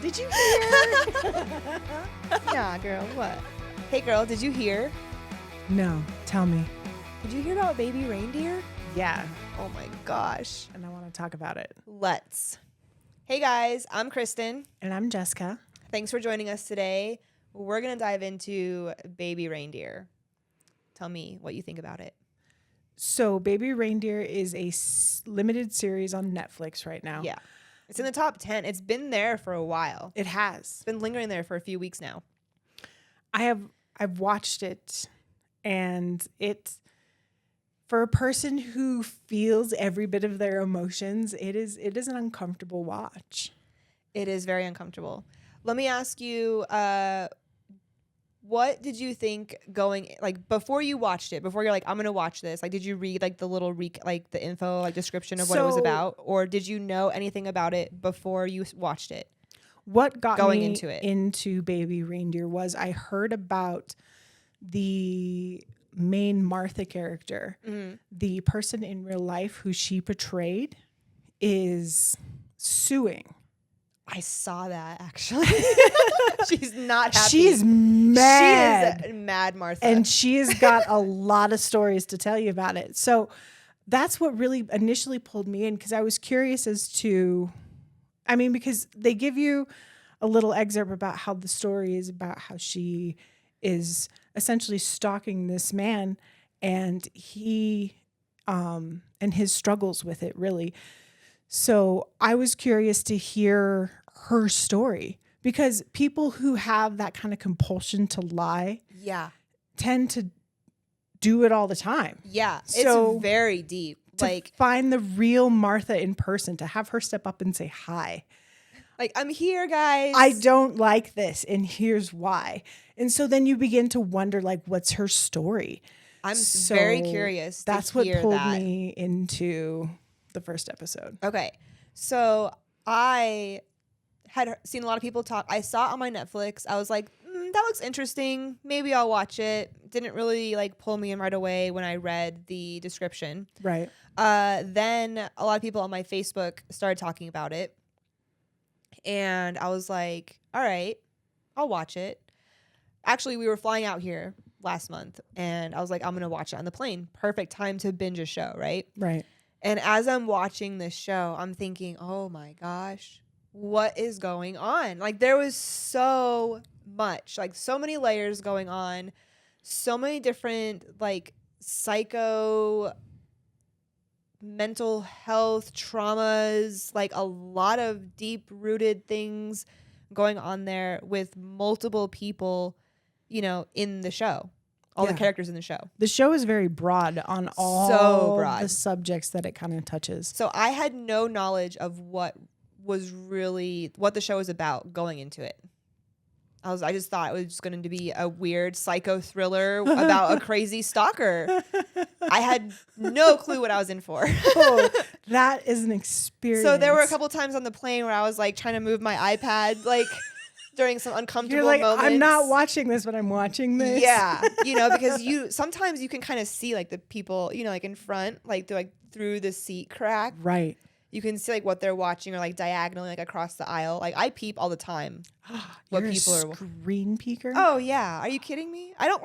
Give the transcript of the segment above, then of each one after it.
Did you hear? Yeah, girl, what? Hey, girl, did you hear? No, tell me. Did you hear about baby reindeer? Yeah, Oh my gosh. and I want to talk about it. Let's. Hey guys, I'm Kristen. And I'm Jessica. Thanks for joining us today. We're going to dive into baby reindeer. Tell me what you think about it. So, Baby Reindeer is a limited series on Netflix right now. Yeah. It's in the top 10. It's been there for a while. It has. It's been lingering there for a few weeks now. I've watched it, and it's for a person who feels every bit of their emotions, it is an uncomfortable watch. It is very uncomfortable. Let me ask you, what did you think going, like, before you watched it, before you're like, I'm going to watch this, like, did you read, like, the little, the info, like, description of what it was about? Or did you know anything about it before you watched it? What got going me into Baby Reindeer was I heard about the main Martha character. Mm-hmm. The person in real life who she portrayed is suing. I saw that, actually. She's not happy. She's mad. She is mad, Martha. And she has got a lot of stories to tell you about it. So that's what really initially pulled me in, because I was curious as to, because they give you a little excerpt about how the story is about how she is essentially stalking this man, and he and his struggles with it, really. So I was curious to hear her story, because people who have that kind of compulsion to lie tend to do it all the time. Yeah, so it's very deep. To find the real Martha in person, to have her step up and say hi. Like, I'm here, guys. I don't like this, and here's why. And so then you begin to wonder, like, what's her story? I'm very curious. That's what pulled me into the first episode. Okay. So I had seen a lot of people talk. I saw it on my Netflix. I was like, that looks interesting. Maybe I'll watch it. Didn't really pull me in right away when I read the description. Right. Then a lot of people on my Facebook started talking about it. And I was like, all right, I'll watch it. Actually, we were flying out here last month, and I was like, I'm going to watch it on the plane. Perfect time to binge a show, right? Right. And as I'm watching this show, I'm thinking, oh my gosh, what is going on? Like, there was so much, so many layers going on, so many different, psycho, mental health traumas, a lot of deep rooted things going on there with multiple people, in the show. All the characters in the show. The show is very broad on all the subjects that it kind of touches. So I had no knowledge of what the show was about going into it. I just thought it was just going to be a weird psycho thriller about a crazy stalker. I had no clue what I was in for. Oh, that is an experience. So there were a couple times on the plane where I was trying to move my iPad, during some uncomfortable moments. I'm not watching this, but I'm watching this. Yeah. Because sometimes you can kind of see the people, in front, through the seat crack. Right. You can see what they're watching, or diagonally across the aisle. I peep all the time. What people are screen peeker? Oh yeah. Are you kidding me? I don't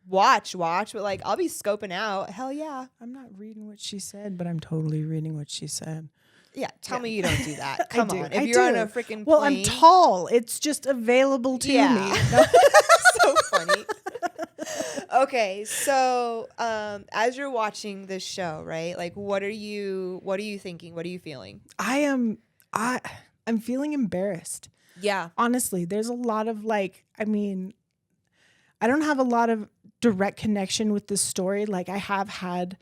watch, but I'll be scoping out. Hell yeah. I'm not reading what she said, but I'm totally reading what she said. Yeah, tell me you don't do that. Come on. If I you're on a freaking plane. Well, I'm tall. It's just available to me. No. So funny. Okay, so as you're watching this show, right? What are you thinking? What are you feeling? I'm feeling embarrassed. Yeah. Honestly, there's a lot of I don't have a lot of direct connection with this story. I have had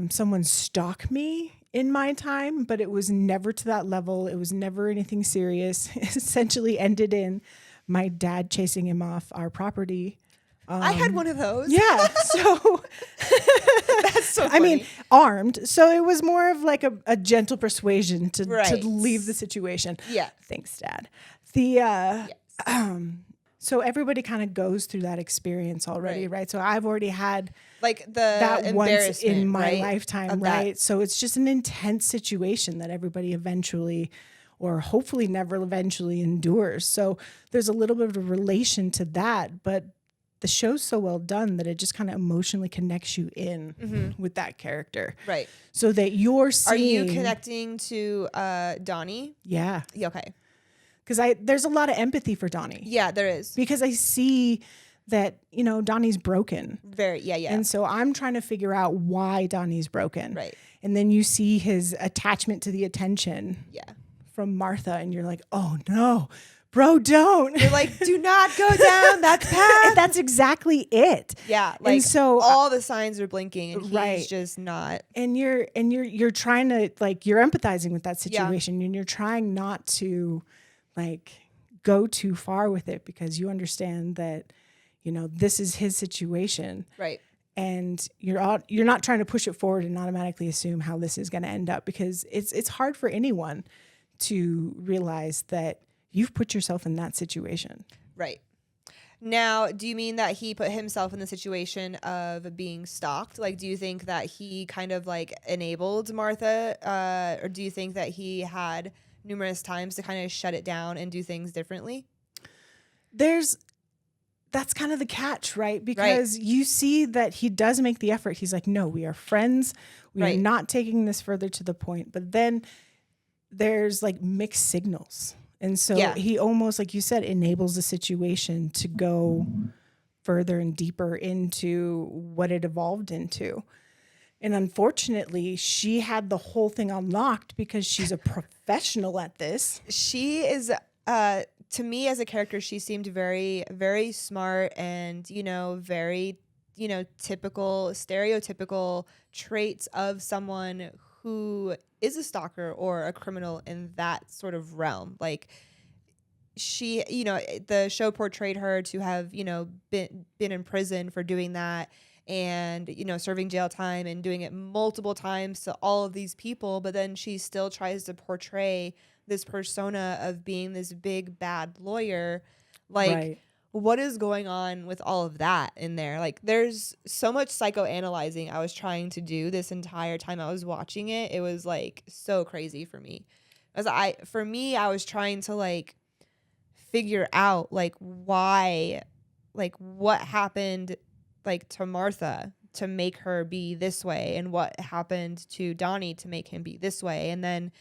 someone stalk me in my time, but it was never to that level. It was never anything serious. It essentially ended in my dad chasing him off our property. I had one of those. Yeah. So that's so funny. Armed. So it was more of a gentle persuasion to leave the situation. Yeah. Thanks, Dad. Yes. So everybody kind of goes through that experience already, right? So I've already had that once in my lifetime, right? So it's just an intense situation that everybody eventually or hopefully never eventually endures. So there's a little bit of a relation to that, but the show's so well done that it just kind of emotionally connects you in with that character. Right. So that you're seeing. Are you connecting to Donnie? Yeah. Okay. Because there's a lot of empathy for Donnie. Yeah, there is. Because I see that, Donnie's broken. Yeah. And so I'm trying to figure out why Donnie's broken. Right. And then you see his attachment to the attention from Martha, and you're like, oh no, bro, don't. You're like, do not go down that path. That's exactly it. Yeah. And so all the signs are blinking and he's just not. And you're trying to, like, you're empathizing with that situation, and you're trying not to, like, go too far with it, because you understand that, this is his situation. Right. And you're not trying to push it forward and automatically assume how this is going to end up, because it's hard for anyone to realize that you've put yourself in that situation. Right. Now, do you mean that he put himself in the situation of being stalked? Like, do you think that he kind of like enabled Martha, or do you think that he had numerous times to kind of shut it down and do things differently? That's kind of the catch, right? Because you see that he does make the effort. He's like, no, we are friends. We are not taking this further to the point. But then there's like mixed signals. And so he almost, like you said, enables the situation to go further and deeper into what it evolved into. And unfortunately, she had the whole thing unlocked because she's a professional at this. She is, to me as a character, she seemed very, very smart and, very, typical, stereotypical traits of someone who is a stalker or a criminal in that sort of realm. Like, she, the show portrayed her to have, been in prison for doing that, and, serving jail time and doing it multiple times to all of these people. But then she still tries to portray this persona of being this big bad lawyer. Like, what is going on with all of that in there? Like, there's so much psychoanalyzing I was trying to do this entire time I was watching it. It was like so crazy for me. I was trying to like figure out like why, like what happened like to Martha to make her be this way, and what happened to Donnie to make him be this way. And then,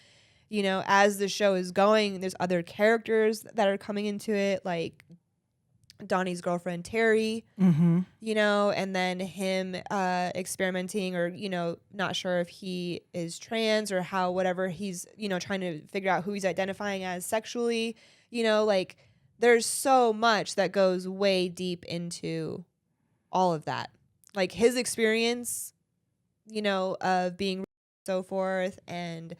as the show is going, there's other characters that are coming into it, like Donnie's girlfriend Terry, and then him experimenting, or not sure if he is trans or how, whatever, he's trying to figure out who he's identifying as sexually. Like, there's so much that goes way deep into all of that, like his experience of being so forth, and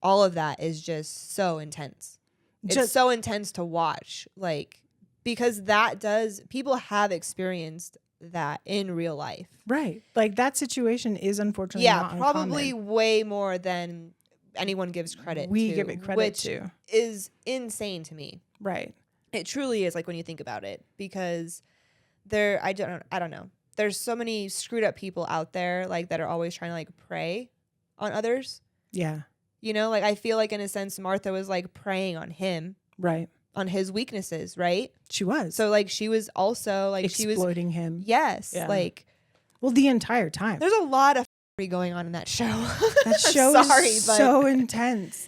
all of that is just so intense. It's so intense to watch, like, because people have experienced that in real life. Right. Like, that situation is unfortunately not probably uncommon. Way more than anyone gives credit to. We give it credit which to. Is insane to me. Right. It truly is, like, when you think about it, because I don't know. There's so many screwed up people out there, like, that are always trying to like prey on others. Yeah. Like, I feel like in a sense Martha was like preying on him. Right. On his weaknesses, right? She was. So like she was also like exploiting him. Yes. Yeah. Like, well, the entire time. There's a lot of going on in that show. That show is so intense.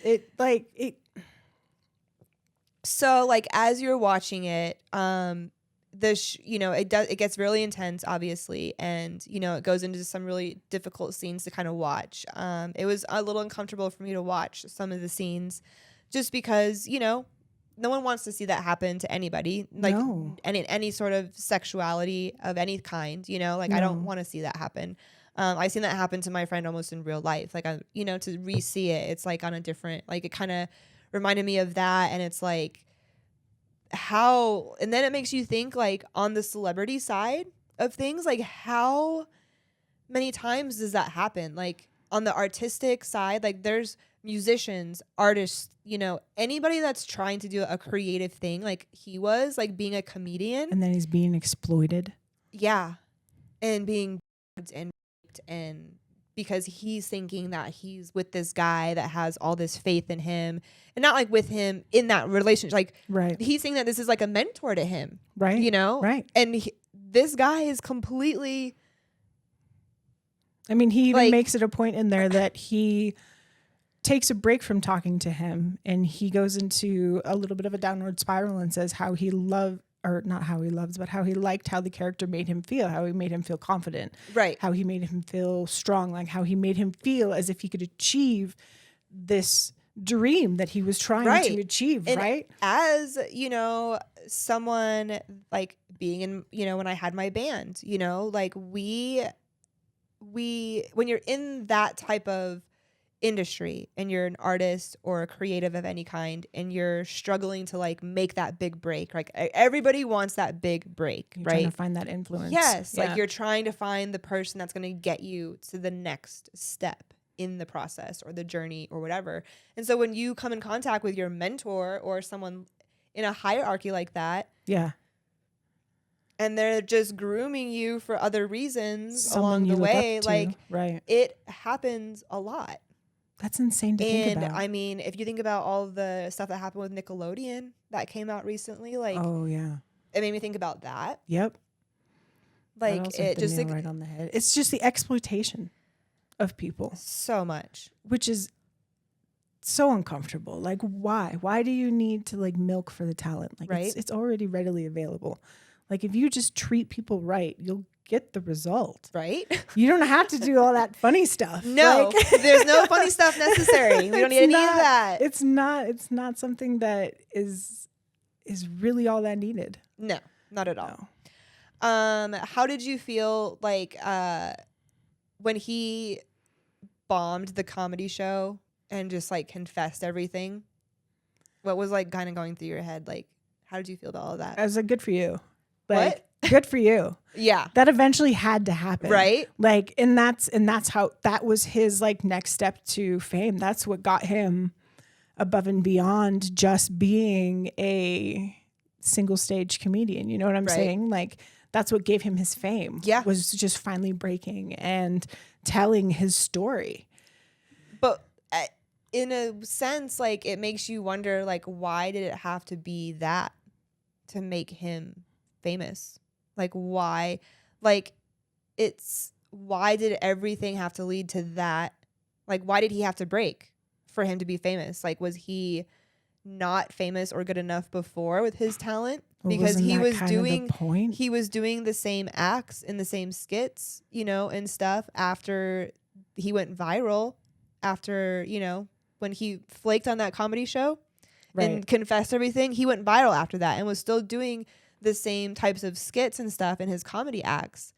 So like as you're watching it, it gets really intense, obviously, and it goes into some really difficult scenes to kind of watch. It was a little uncomfortable for me to watch some of the scenes, just because no one wants to see that happen to anybody, like, and in any sort of sexuality of any kind. I don't want to see that happen. I've seen that happen to my friend almost in real life. Like, to re-see it, it's like on a different, like, it kind of reminded me of that, and it's like, how, and then it makes you think, like, on the celebrity side of things, like, how many times does that happen? Like, on the artistic side, like, there's musicians, artists, anybody that's trying to do a creative thing, like he was, like being a comedian, and then he's being exploited. Yeah. And being and because he's thinking that he's with this guy that has all this faith in him, and not like with him in that relationship. Like, Right. he's saying that this is like a mentor to him, Right. you know? Right. And this guy is completely. I mean, he even Like- makes it a point in there that he takes a break from talking to him and he goes into a little bit of a downward spiral and says how he loved, or not how he loves, but how he liked how the character made him feel, how he made him feel confident, Right. how he made him feel strong, like how he made him feel as if he could achieve this dream that he was trying Right. to achieve, And right? as, you know, someone like being in, you know, when I had my band, you know, like we when you're in that type of industry and you're an artist or a creative of any kind and you're struggling to like make that big break, like everybody wants that big break, You're right? trying to find that influence. Yes, Yeah. like you're trying to find the person that's going to get you to the next step in the process or the journey or whatever. And so when you come in contact with your mentor or someone in a hierarchy like that, Yeah. and they're just grooming you for other reasons Someone along you the look up way, to. like Right. it happens a lot. That's insane to think And about. I mean, if you think about all the stuff that happened with Nickelodeon that came out recently, like Oh yeah. it made me think about that. Yep. That Like also hit it the just nail like, right on the head. It's just the exploitation of people, so much. which is so uncomfortable. Like, why? Why do you need to like milk for the talent? Like, Right. it's already readily available. Like, if you just treat people right, you'll get the result. Right? You don't have to do all that funny stuff. No, Like, there's no funny stuff necessary. We don't need any of that. It's not. It's not something that is really all that needed. No, not at all. No. How did you feel like when he bombed the comedy show and just like confessed everything? What was like kind of going through your head? Like, how did you feel about all of that? I was like, good for you. What? Like, good for you. Yeah. That eventually had to happen. Right? Like, and that's how, that was his like next step to fame. That's what got him above and beyond just being a single stage comedian. You know what I'm Right. saying? Like, that's what gave him his fame. Yeah. Was just finally breaking and telling his story. But in a sense, like it makes you wonder, like, why did it have to be that to make him famous? Like, why? Like, why did everything have to lead to that? Like, why did he have to break for him to be famous? Like, was he not famous or good enough before with his talent? Because Wasn't he that was kind of the doing point? he was doing the same acts in the same skits, you know, and stuff after he went viral, after, you know, when he flaked on that comedy show and Right. confessed everything, he went viral after that and was still doing the same types of skits and stuff in his comedy acts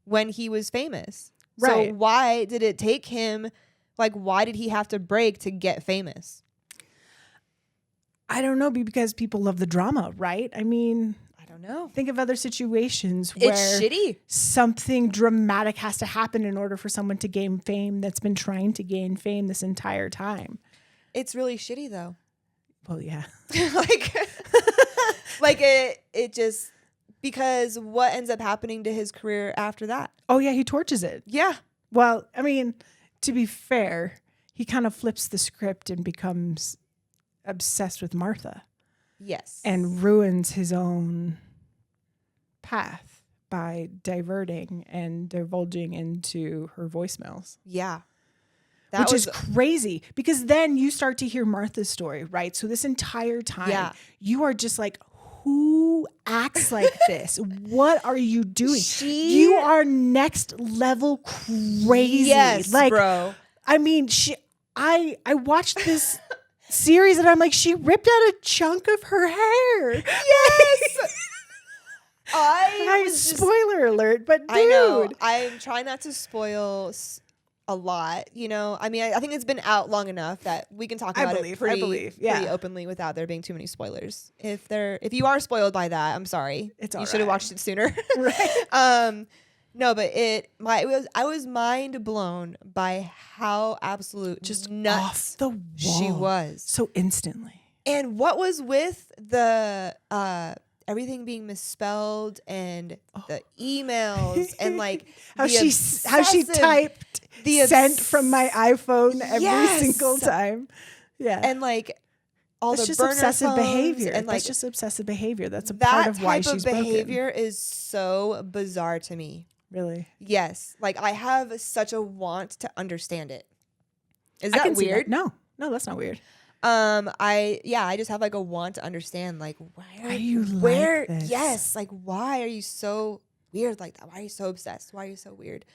when he was famous. So Right. why did it take him, like, why did he have to break to get famous? I don't know, because people love the drama, right? I mean, I don't know. think of other situations where It's shitty. something dramatic has to happen in order for someone to gain fame that's been trying to gain fame this entire time. It's really shitty though. Well, yeah. like like it just, because what ends up happening to his career after that? Oh, yeah, he torches it. Yeah. Well, I mean, to be fair, he kind of flips the script and becomes obsessed with Martha Yes. and ruins his own path by diverting and divulging into her voicemails. yeah. Which is crazy, because then you start to hear Martha's story, right? So this entire time, Yeah. you are just like, who acts like this? What are you doing? You are next level crazy. Yes, like, bro. I mean, I watched this series and I'm like, she ripped out a chunk of her hair. Yes. I was just, spoiler alert, but dude. I know. I'm trying not to spoil a lot, you know. I mean, I think it's been out long enough that we can talk about it pretty openly without there being too many spoilers. If you are spoiled by that, I'm sorry. It's you all should have right. watched it sooner. Right. No, but I was mind blown by how absolute Just nuts off the wall. she was. So instantly. And what was with the everything being misspelled and the emails and like how the she obsessive- typed sent from my iPhone every Yes. single time. Yeah. And like all that's the just burner obsessive phones behavior. and like that's just obsessive behavior. That's a that part of why type she's of behavior is so bizarre to me. broken. Really? Yes. Like I have such a want to understand it. Is I that can see weird? that. No, that's not weird. I just have like a want to understand like Why are you like this? Yes, like why are you so weird like that? Why are you so obsessed? Why are you so weird?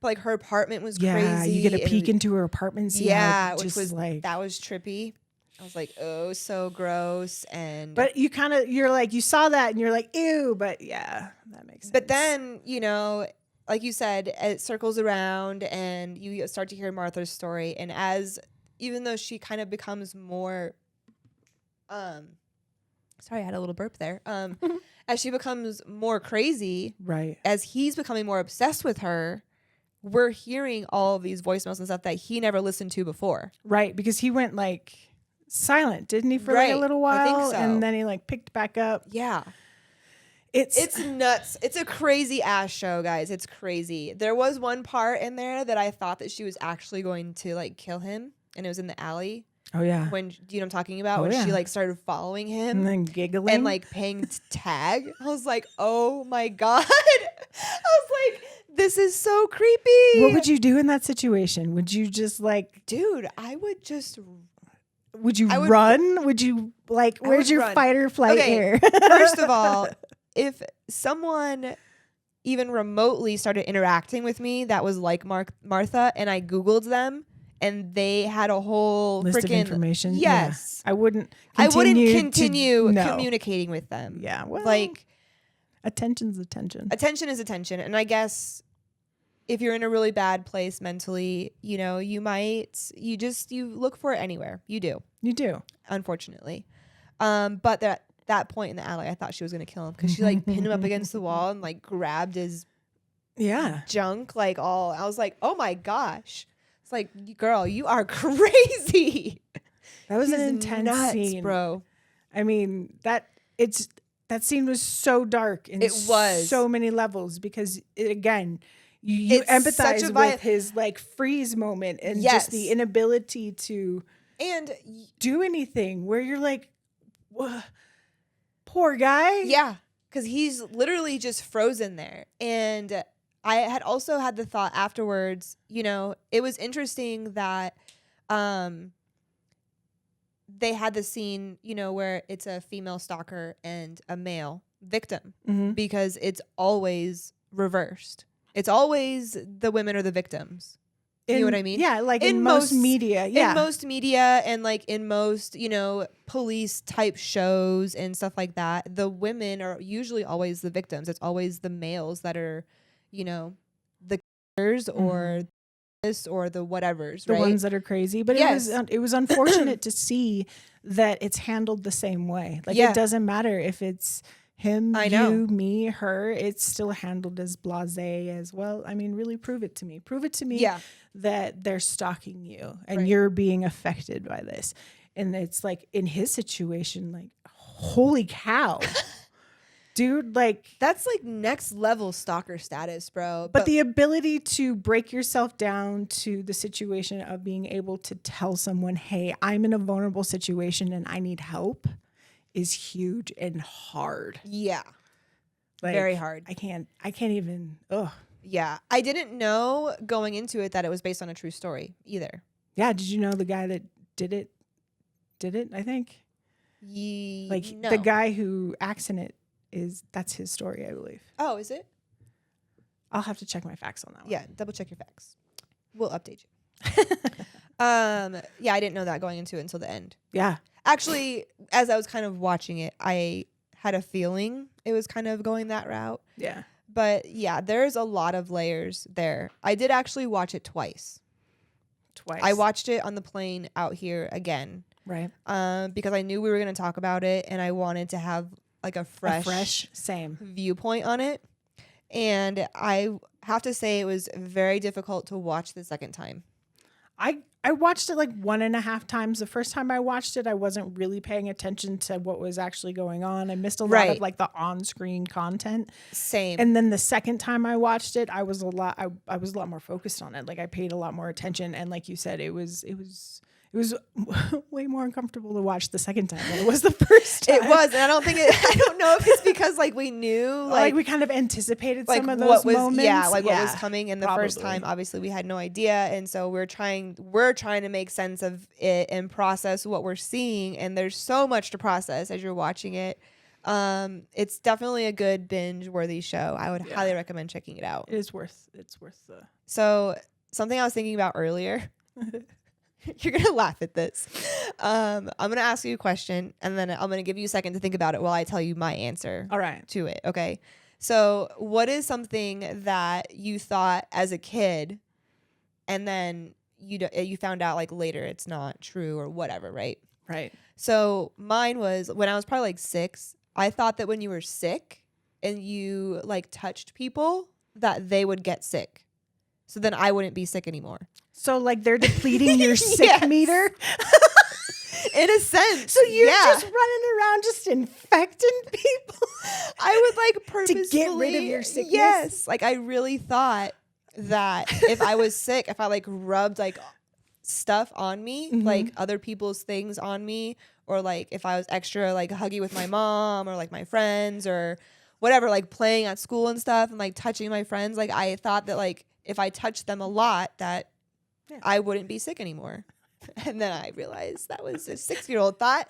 But like her apartment was crazy. Yeah, you get a and peek into her apartment and see yeah, how which just was like that was trippy. I was like, oh, so gross. And but you're like you saw that and you're like, ew, but yeah, that makes sense. but then, like you said, it circles around and you start to hear Martha's story. And even though she kind of becomes more, sorry, I had a little burp there. As she becomes more crazy, right, as he's becoming more obsessed with her, we're hearing all of these voicemails and stuff that he never listened to before. right, because he went like silent, didn't he, for like a Right, little I think while, so. and then he like picked back up. Yeah. It's nuts. It's a crazy ass show, guys. It's crazy. There was one part in there that I thought that she was actually going to like kill him, and it was in the alley. Oh yeah, When, do you know what I'm talking about? Oh, When yeah. she like started following him and then giggling and like paying tag. I was like, oh my God. I was like, this is so creepy. What would you do in that situation? Would you just like, Dude, I would just would you I would- run? Would you like, I where's would your run. fight or flight Okay, here? First of all, if someone even remotely started interacting with me that was like Martha and I Googled them and they had a whole List of freaking information. Yes. Yeah. I wouldn't continue no. communicating with them. Yeah, well, Like attention's attention. attention is attention. And I guess if you're in a really bad place mentally, you look for it anywhere. You do, You do. unfortunately. But that point in the alley, I thought she was going to kill him because she like pinned him up against the wall and like grabbed his Yeah. junk like all. I was like, oh my gosh. It's like, girl, you are crazy. That was an He's intense nuts, scene, bro. I mean, that scene was so dark in It was. so many levels because you It's such empathize a with his like freeze moment and just the Yes. inability to And do anything where you're like, "Wha- poor guy. yeah, because he's literally just frozen there. And I had also had the thought afterwards, it was interesting that they had the scene, where it's a female stalker and a male victim Mhm. because it's always reversed. It's always the women are the victims. You know what I mean? Yeah, like in In most most- media. Yeah. In most media and like in most, police type shows and stuff like that, the women are usually always the victims. It's always the males that are, the killers or this or the whatevers, the right? ones that are crazy. But Yes. it was unfortunate to see that it's handled the same way. Like Yeah. it doesn't matter if it's him, I know. you, me, her. It's still handled as blasé as well. I mean, really prove it to me. Prove it to me Yeah. that they're stalking you and Right. you're being affected by this. And it's like in his situation, like, holy cow. Dude, like That's like next level stalker status, bro. but the ability to break yourself down to the situation of being able to tell someone, hey, I'm in a vulnerable situation and I need help is huge and hard. yeah, Like, very hard. I can't even, ugh. Yeah. I didn't know going into it that it was based on a true story either. Yeah, did you know the guy that did it, I think? Like No. the guy who acts in it that's his story, I believe. Oh, is it? I'll have to check my facts on that one. Yeah, double check your facts. We'll update you. Yeah, I didn't know that going into it until the end. Yeah. Actually, as I was kind of watching it, I had a feeling it was kind of going that route. Yeah. But yeah, there's a lot of layers there. I did actually watch it twice. I watched it on the plane out here again. Right. Because I knew we were going to talk about it and I wanted to have like a fresh same. viewpoint on it. And I have to say it was very difficult to watch the second time. I I watched it like 1.5 times. The first time I watched it, I wasn't really paying attention to what was actually going on. I missed a lot of like the on-screen content. Same. And then the second time I watched it, I was a lot more focused on it. Like I paid a lot more attention. And like you said, it was way more uncomfortable to watch the second time than it was the first time. It was, and I don't know if it's because like we knew like we kind of anticipated like some of those moments. Yeah, like what was coming. And the first time, obviously, we had no idea, and so we're trying to make sense of it and process what we're seeing. And there's so much to process as you're watching it. It's definitely a good binge-worthy show. I would highly recommend checking it out. It's worth the. So something I was thinking about earlier. You're going to laugh at this. I'm going to ask you a question, and then I'm going to give you a second to think about it while I tell you my answer to it. Okay. So what is something that you thought as a kid, and then you found out like later it's not true or whatever, right? Right. So mine was when I was probably like 6, I thought that when you were sick and you like touched people that they would get sick. So then I wouldn't be sick anymore. So like they're depleting your sick meter? In a sense. So you're just running around just infecting people? I would like purposefully. To get rid of your sickness? Yes. Like I really thought that if I was sick, if I like rubbed like stuff on me, like other people's things on me, or like if I was extra like huggy with my mom or like my friends or whatever, like playing at school and stuff and like touching my friends, like I thought that like if I touched them a lot that I wouldn't be sick anymore. And then I realized that was a 6-year-old thought.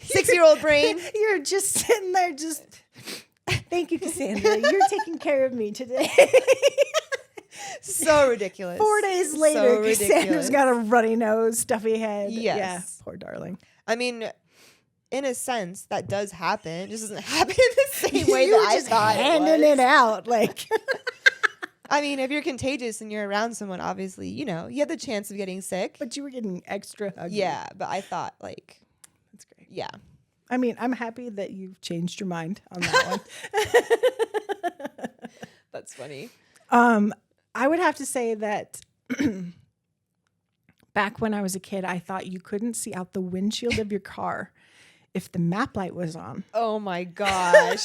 6-year-old brain. You're just sitting there just, thank you, Cassandra. You're taking care of me today. So ridiculous. 4 days later, Cassandra's got a runny nose, stuffy head. Yes. Yeah, poor darling. I mean, in a sense, that does happen. It just doesn't happen in the same way that I thought handing it out. Like, I mean, if you're contagious and you're around someone, obviously, you know, you have the chance of getting sick. But you were getting extra huggy. Yeah, but I thought, like, that's great. Yeah. I mean, I'm happy that you've changed your mind on that one. That's funny. I would have to say that back when I was a kid, I thought you couldn't see out the windshield of your car if the map light was on. Oh my gosh.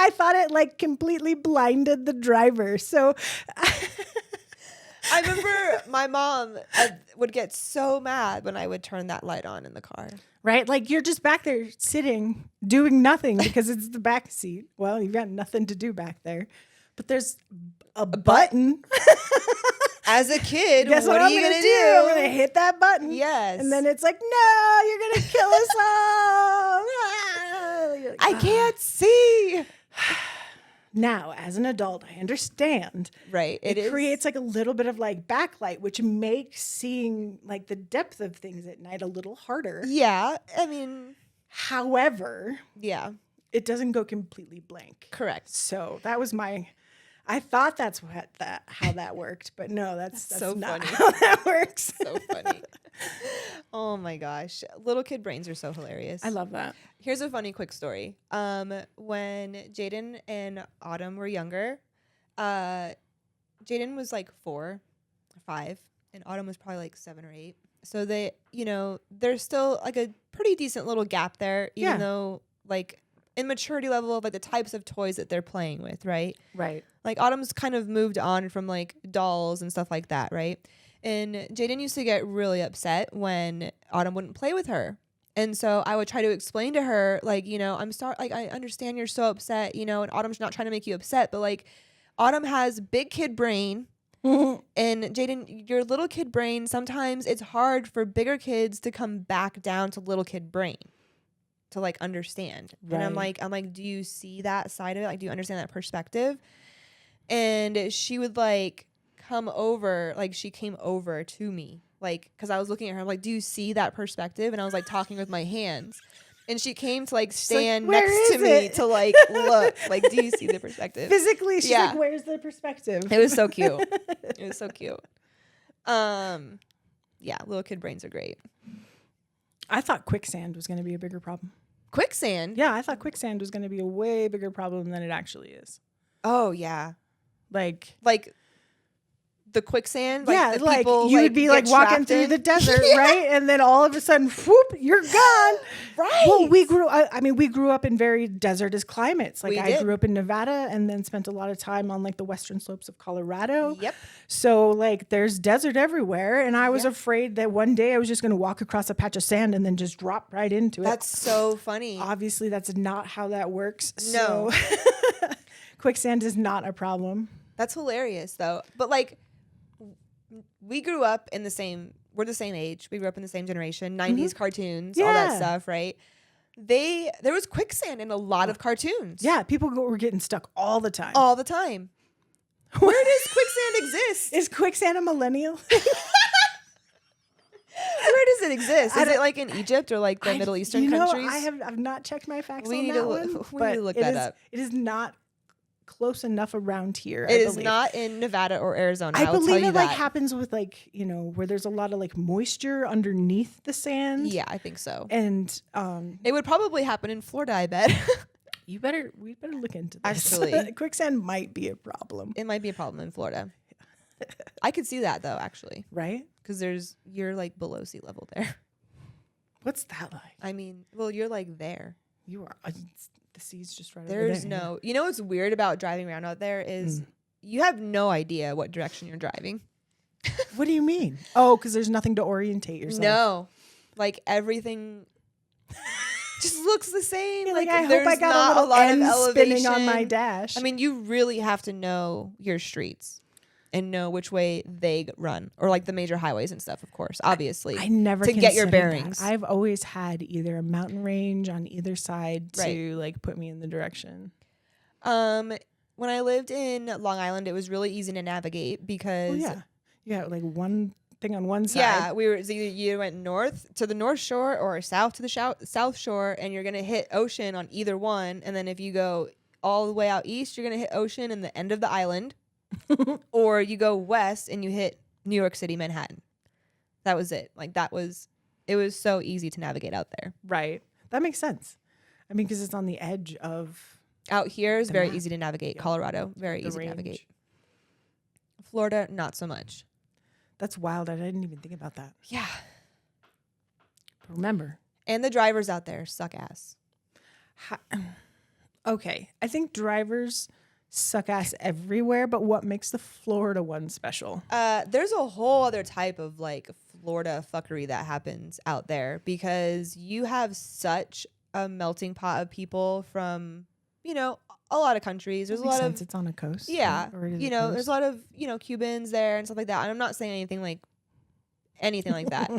I thought it like completely blinded the driver. So I remember my mom would get so mad when I would turn that light on in the car. Right? Like you're just back there sitting, doing nothing because it's the back seat. Well, you've got nothing to do back there. But there's a button. As a kid, guess what are you going to do? I'm going to hit that button. Yes. And then it's like, no, you're going to kill us all. Like, I can't see. Now, as an adult, I understand. Right. It creates like a little bit of like backlight, which makes seeing like the depth of things at night a little harder. Yeah. I mean. However. Yeah. It doesn't go completely blank. Correct. So that was I thought that's how that worked, but no, that's so not funny. how that works. So funny. Oh my gosh. Little kid brains are so hilarious. I love that. Here's a funny quick story. When Jaden and Autumn were younger, Jaden was like 4 or 5 and Autumn was probably like 7 or 8. So they, you know, there's still like a pretty decent little gap there, even though like in maturity level of like the types of toys that they're playing with, right? Right. Like Autumn's kind of moved on from like dolls and stuff like that, right? And Jaden used to get really upset when Autumn wouldn't play with her. And so I would try to explain to her, like, you know, I'm sorry, like, I understand you're so upset, you know, and Autumn's not trying to make you upset, but like Autumn has big kid brain. And Jaden, your little kid brain, sometimes it's hard for bigger kids to come back down to little kid brain. To like understand. Right. And I'm like, do you see that side of it? Like, do you understand that perspective? And she would like come over, like she came over to me, like, cause I was looking at her. I'm like, do you see that perspective? And I was like talking with my hands. And she came to like stand like, next to me to like look, like, do you see the perspective? Physically, she's like, where's the perspective? It was so cute. It was so cute. Yeah, little kid brains are great. I thought quicksand was going to be a bigger problem. Quicksand? Yeah, I thought quicksand was going to be a way bigger problem than it actually is. Oh, yeah. Like the quicksand. Yeah, the like people, you would be like get walking trapped through in. the desert, right? And then all of a sudden, whoop, you're gone. Right. Well, we grew up in very desertous climates. Like We I did. grew up in Nevada and then spent a lot of time on like the western slopes of Colorado. Yep. So like there's desert everywhere. And I was Yeah. afraid that one day I was just going to walk across a patch of sand and then just drop right into it. That's so funny. Obviously that's not how that works. No. So quicksand is not a problem. That's hilarious though. But like, we grew up in we're the same age. We grew up in the same generation, 90s cartoons, all that Yeah. stuff, right? There was quicksand in a lot of cartoons. Yeah, people were getting stuck all the time. All the time. Where does quicksand exist? Is quicksand a millennial? Where does it exist? I Is it don't- like in Egypt or like the Middle Eastern countries? I've not checked my facts We on need that to one. we need to look but that up. It is not close enough around here. It I is believe. not in Nevada or Arizona. I I will believe tell you it like that. happens with like, you know, where there's a lot of like moisture underneath the sand. Yeah, I think so. And It would probably happen in Florida, I bet. we better look into this. Actually. Quicksand might be a problem, It might be a problem in Florida. I could see that though, actually, right? because you're like below sea level there. What's that like? I mean, well, you're like there. You are the sea's just right There's over there. no. You know what's weird about driving around out there is you have no idea what direction you're driving. What do you mean? Oh, because there's nothing to orientate yourself. No, like everything just looks the same. You're like, I hope there's I got not a little lot of end spinning on my elevation. dash. I mean, you really have to know your streets and know which way they run, or like the major highways and stuff. Of course, obviously, I never to get your considered that. bearings. I've always had either a mountain range on either side Right. to like put me in the direction. When I lived in Long Island, it was really easy to navigate because Yeah, like one thing on one side. yeah, it's either you went north to the North Shore or south to the South Shore, and you're gonna hit ocean on either one. And then if you go all the way out east, you're gonna hit ocean and the end of the island, or you go west and you hit New York City, Manhattan. That was it. Like it was so easy to navigate out there. Right. That makes sense. I mean, because it's on the edge of Out here is The very map. easy to navigate. Yeah. Colorado, very the easy range. to navigate. Florida, not so much. That's wild. I didn't even think about that. Yeah. But remember, And the drivers out there suck ass. okay, I think drivers suck ass everywhere, but what makes the Florida one special? There's a whole other type of like Florida fuckery that happens out there because you have such a melting pot of people from, you know, a lot of countries. There's a Makes lot sense. of, It's on a coast. yeah, right? Or it is you a know, coast. there's a lot of, you know, Cubans there and stuff like that. And I'm not saying anything like that.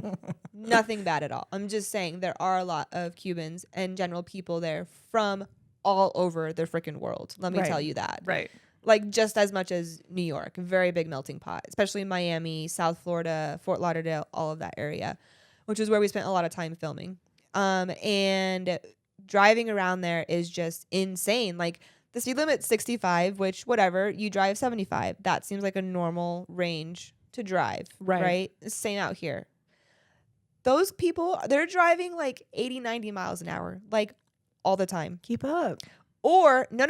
Nothing bad at all. I'm just saying there are a lot of Cubans and general people there from all over the freaking world. Let me Right. tell you that. Right. Like just as much as New York, very big melting pot, especially Miami, South Florida, Fort Lauderdale, all of that area, which is where we spent a lot of time filming. And driving around there is just insane. Like the speed limit's 65, which whatever, you drive 75. That seems like a normal range to drive, Right. right? It's the same out here. Those people, they're driving like 80, 90 miles an hour, like all the time. Keep up. Or no, I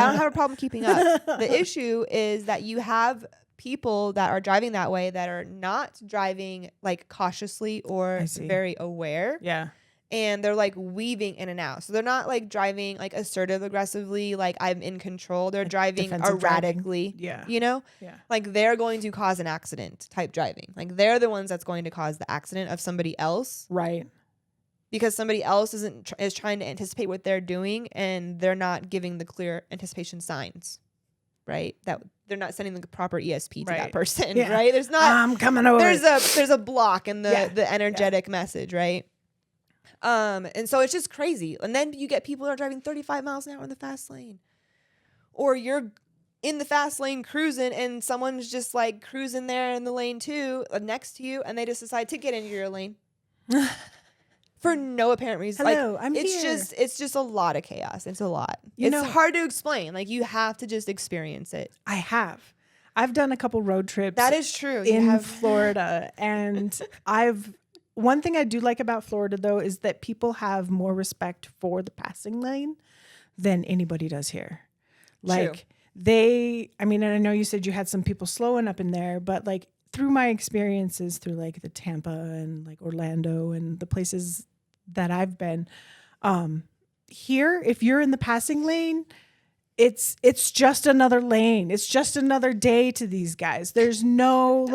don't have a problem keeping up. The issue is that you have people that are driving that way that are not driving like cautiously or I see. very aware, Yeah. and they're like weaving in and out. So they're not like driving like assertive aggressively, like I'm in control. They're Like driving defensive driving. erratically. Yeah. You know? Yeah. Like they're going to cause an accident type driving. Like they're the ones that's going to cause the accident of somebody else. Right. Because somebody else is trying to anticipate what they're doing, and they're not giving the clear anticipation signs, right? That they're not sending the proper ESP to that Right. person, Yeah. right? There's not. I'm coming over. There's a block in the Yeah. the energetic message, right? And so it's just crazy. And then you get people that are driving 35 miles an hour in the fast lane, or you're in the fast lane cruising, and someone's just like cruising there in the lane too, next to you, and they just decide to get into your lane. For no apparent reason. Hello, like, I'm it's here. it's just a lot of chaos. It's a lot. You It's know- hard to explain. Like you have to just experience it. I have. I've done a couple road trips. That is true. You in have Florida, and one thing I do like about Florida though is that people have more respect for the passing lane than anybody does here. Like I mean, and I know you said you had some people slowing up in there, but like through my experiences through like the Tampa and like Orlando and the places that I've been, here, if you're in the passing lane, it's just another lane. It's just another day to these guys. There's no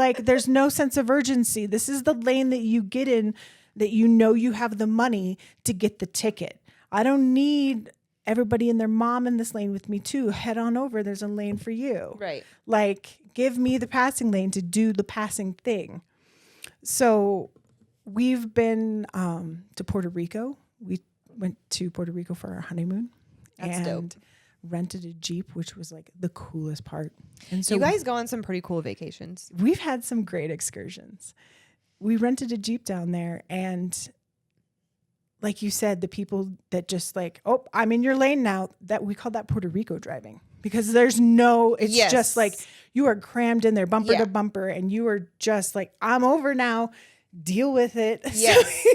sense of urgency. This is the lane that you get in, that you know you have the money to get the ticket. I don't need everybody and their mom in this lane with me too. Head on over. There's a lane for you. Right. Like, give me the passing lane to do the passing thing. So we've been to Puerto Rico. We went to Puerto Rico for our honeymoon. That's dope. Rented a Jeep, which was like the coolest part. And so you guys go on some pretty cool vacations. We've had some great excursions. We rented a Jeep down there, and like you said, the people that just like, oh, I'm in your lane now, that we call that Puerto Rico driving, because there's no, it's just like you are crammed in there bumper to bumper, and you are just like, I'm over now, deal with it. Yes.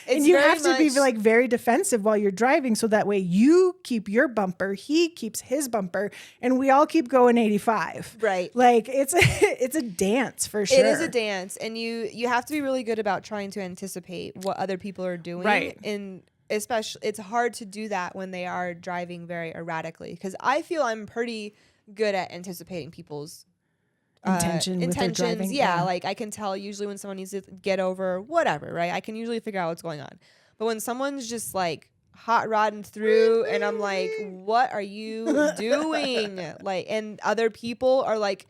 And you have to be like very defensive while you're driving, so that way you keep your bumper, he keeps his bumper, and we all keep going 85. Right. Like it's a dance for sure. It is a dance, and you have to be really good about trying to anticipate what other people are doing. Right. And especially, it's hard to do that when they are driving very erratically, because I feel I'm pretty good at anticipating people's intentions. Yeah, like I can tell usually when someone needs to get over whatever, right? I can usually figure out what's going on. But when someone's just like hot rodding through, and I'm like, what are you doing? Like, and other people are like,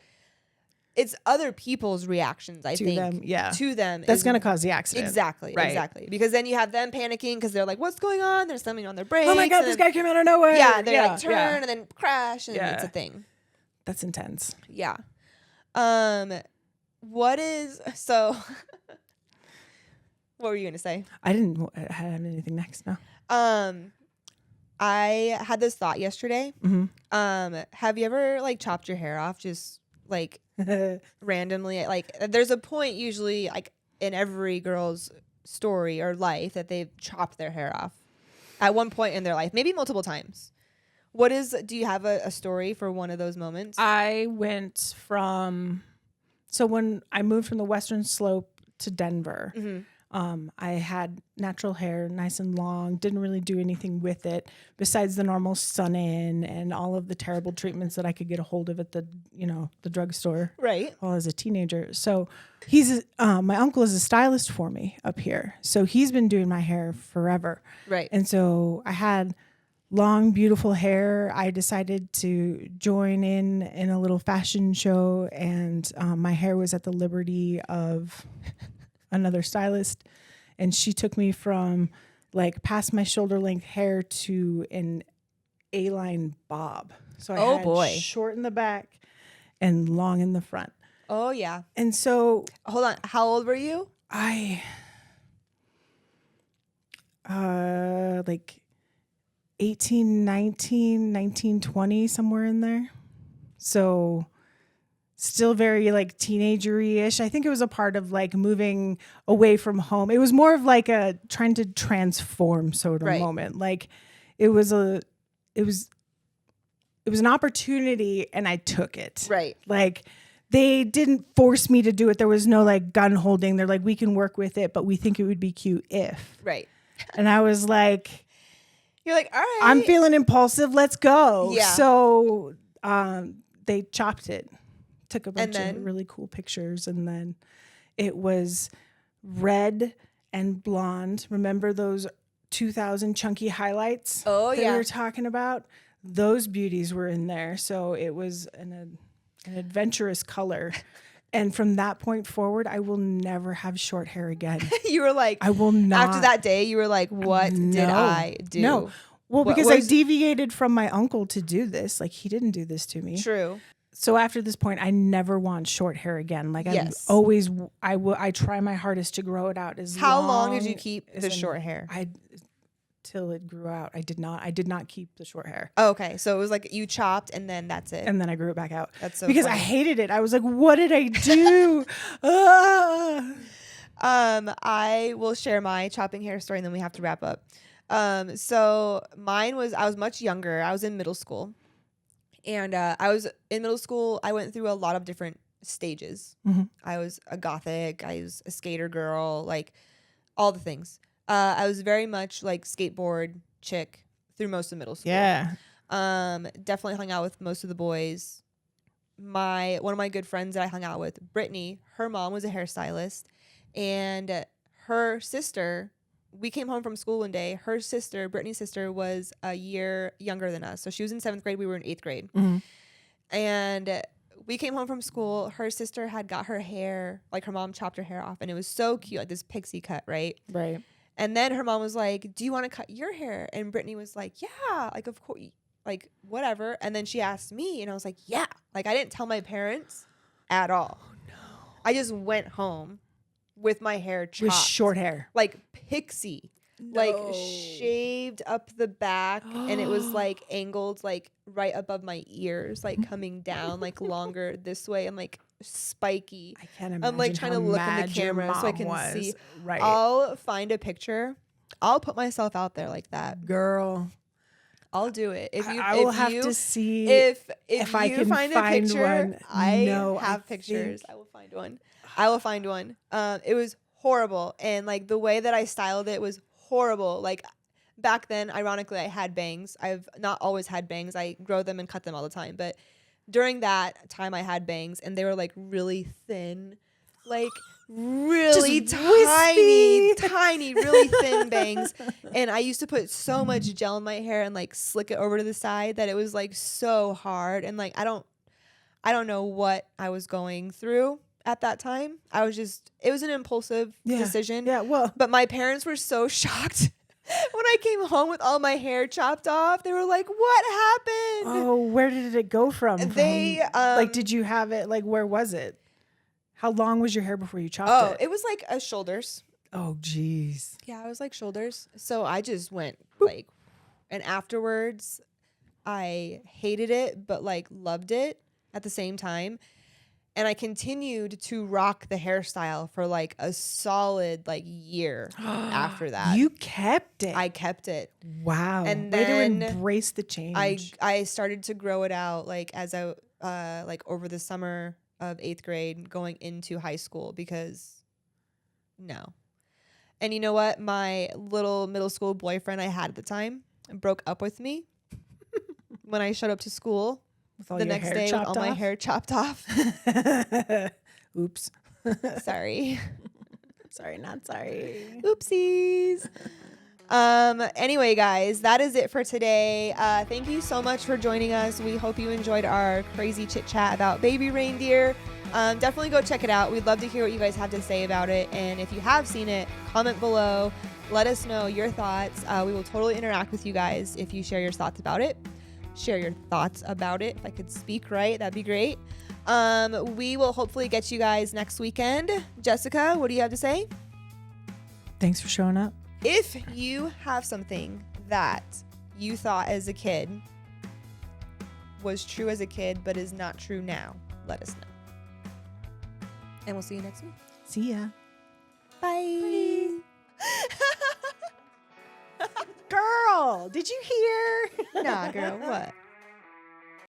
it's other people's reactions, I think. To them. That's going to cause the accident. Exactly. Right. Exactly. Because then you have them panicking because they're like, what's going on? There's something on their brakes. Oh my God, this guy came out of nowhere. Yeah, they like turn and then crash, and it's a thing. That's intense. Yeah. What were you going to say? I didn't have anything next. No. I had this thought yesterday. Mm-hmm. Have you ever like chopped your hair off just like randomly? Like, there's a point usually like in every girl's story or life that they've chopped their hair off at one point in their life, maybe multiple times. Do you have a story for one of those moments? I went so when I moved from the Western Slope to Denver, I had natural hair, nice and long, didn't really do anything with it besides the normal sun-in and all of the terrible treatments that I could get a hold of at the drugstore. Right. While I was a teenager. So my uncle is a stylist for me up here. So he's been doing my hair forever. Right. And so I had long, beautiful hair. I decided to join in a little fashion show, and my hair was at the liberty of another stylist, and she took me from like past my shoulder length hair to an A-line bob. So I had short in the back and long in the front. Oh yeah. And so hold on, how old were you? I like 18, 19, 19, 20, somewhere in there. So still very like teenagery-ish. I think it was a part of like moving away from home. It was more of like a trying to transform sort of moment. Like it was an opportunity, and I took it. Right. Like they didn't force me to do it. There was no like gun holding. They're like, we can work with it, but we think it would be cute if. Right. And I was like, you're like, all right, I'm feeling impulsive. Let's go. Yeah. So they chopped it, took a bunch of really cool pictures, and then it was red and blonde. Remember those 2000 chunky highlights? Oh, that we were talking about? Those beauties were in there. So it was an adventurous color. And from that point forward, I will never have short hair again. You were like, I will not. After that day, you were like, what did I do? No. Well, because I deviated from my uncle to do this. Like, he didn't do this to me. True. So after this point, I never want short hair again. Like, I try my hardest to grow it out How long did you keep the short hair? Till it grew out. I did not keep the short hair. Oh, okay. So it was like you chopped and then that's it. And then I grew it back out. That's so because funny. I hated it. I was like, what did I do? I will share my chopping hair story and then we have to wrap up. So mine was, I was much younger. I was in middle school And I was in middle school. I went through a lot of different stages. I was a gothic. I was a skater girl, like all the things. I was very much like skateboard chick through most of middle school. Yeah. Definitely hung out with most of the boys. One of my good friends that I hung out with, Brittany, her mom was a hairstylist, and her sister, we came home from school one day. Her sister, Brittany's sister, was a year younger than us. So she was in 7th grade. We were in 8th grade. And we came home from school. Her sister had got her hair, like her mom chopped her hair off, and it was so cute, like this pixie cut, right? Right. And then her mom was like, "Do you want to cut your hair?" And Brittany was like, "Yeah, like of course, like whatever." And then she asked me, and I was like, "Yeah." Like I didn't tell my parents at all. Oh no. I just went home with my hair chopped, With short hair. like pixie, like shaved up the back, and it was like angled like right above my ears, like coming down like longer this way, and like spiky. I can't imagine. I'm like trying to look in the camera so I can see. Right. I'll find a picture. I'll put myself out there like that. Girl. I'll do it. If you, I will have to see if I you can find a find picture, one. I No, I have pictures. think- I will find one. I will find one. It was horrible, and like the way that I styled it was horrible. Like back then, ironically, I had bangs. I've not always had bangs. I grow them and cut them all the time, but during that time, I had bangs, and they were like really thin, like really Just tiny, wispy. tiny, really thin bangs. And I used to put so much gel in my hair and like slick it over to the side that it was like so hard. And like I don't know what I was going through at that time. It was an impulsive decision. Yeah, well. But my parents were so shocked when I came home with all my hair chopped off. They were like, "What happened?" Oh, where did it go from? They like, did you have it? Like, where was it? How long was your hair before you chopped it? It was like a shoulders. Oh, geez. Yeah, it was like shoulders. So I just went like, and afterwards, I hated it, but like loved it at the same time. And I continued to rock the hairstyle for like a solid like year after that. You kept it. I kept it. Wow. And Way then to embrace the change. I started to grow it out like as I like over the summer of 8th grade going into high school because no. And you know what? My little middle school boyfriend I had at the time broke up with me when I showed up to school With all the your next hair day with chopped all my off? hair chopped off. Oops. Sorry. Sorry, not sorry. Oopsies. Anyway, guys, that is it for today. Thank you so much for joining us. We hope you enjoyed our crazy chit chat about baby reindeer. Definitely go check it out. We'd love to hear what you guys have to say about it. And if you have seen it, comment below. Let us know your thoughts. We will totally interact with you guys if you share your thoughts about it. Share your thoughts about it. If I could speak right, that'd be great. We will hopefully get you guys next weekend. Jessica, what do you have to say? Thanks for showing up. If you have something that you thought as a kid was true as a kid but is not true now, let us know. And we'll see you next week. See ya. Bye. Girl, did you hear? Nah, girl, what?